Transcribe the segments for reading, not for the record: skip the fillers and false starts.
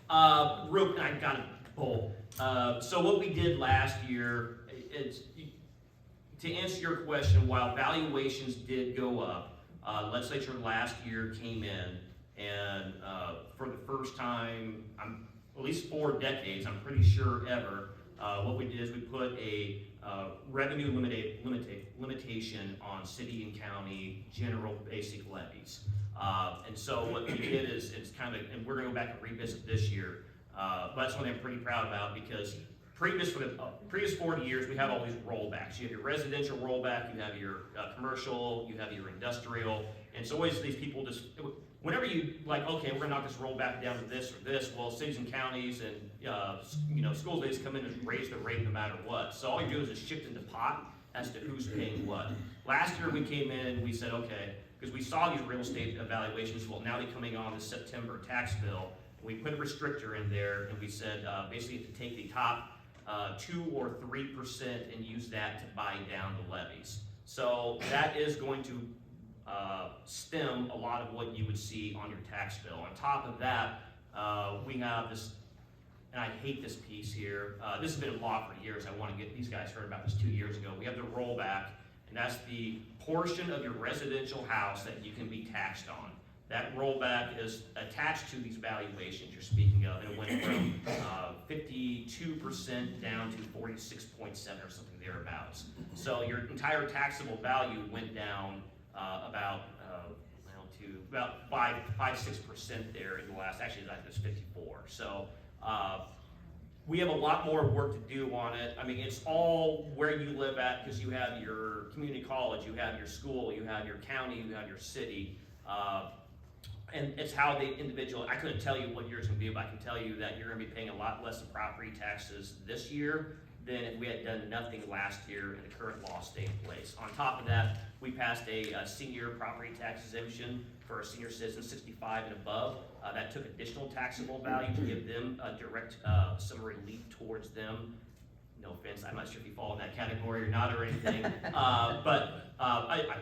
Real quick, I got it pulled. So what we did last year, to answer your question, while valuations did go up, legislature last year came in and for the first time, at least 4 decades, I'm pretty sure ever, what we did is we put a revenue limitation on city and county general basic levies. And so what we did is, it's kind of, and we're gonna go back and revisit this year, but that's something I'm pretty proud about because for the previous 40 years, we have all these rollbacks. You have your residential rollback, you have your commercial, you have your industrial, and so always these people just, whenever you like, okay, we're gonna knock this rollback down to this or this, well, cities and counties and schools, they just come in and raise the rate no matter what. So all you do is just shift into pot as to who's paying what. Last year we came in and we said, okay, because we saw these real estate evaluations, well, now they're coming on the September tax bill. We put a restrictor in there and we said, basically to take the top 2 or 3% and use that to buy down the levies. So that is going to stem a lot of what you would see on your tax bill. On top of that, we have this, and I hate this piece here. This has been in law for years. I want to get, these guys heard about this 2 years ago. We have the rollback, and that's the portion of your residential house that you can be taxed on. That rollback is attached to these valuations you're speaking of, and it went from 52% down to 46.7 or something thereabouts. So your entire taxable value went down about 5-6% there in the last, actually I think it was 54. So we have a lot more work to do on it. I mean, it's all where you live at, because you have your community college, you have your school, you have your county, you have your city. And it's how the individual, I couldn't tell you what yours gonna be, but I can tell you that you're gonna be paying a lot less in property taxes this year than if we had done nothing last year and the current law stayed in place. On top of that, we passed a senior property tax exemption for senior citizens 65 and above. That took additional taxable value to give them a direct some relief towards them. No offense, I'm not sure if you fall in that category or not or anything,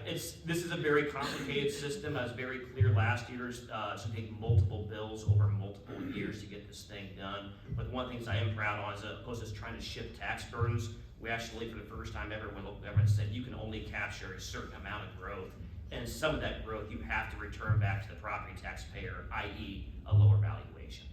this is a very complicated system. I was very clear last year. It's going to take multiple bills over multiple years to get this thing done. But one of the things I am proud on is, opposed to trying to shift tax burdens, we actually, for the first time ever, when local government said you can only capture a certain amount of growth, and some of that growth you have to return back to the property taxpayer, i.e. a lower valuation.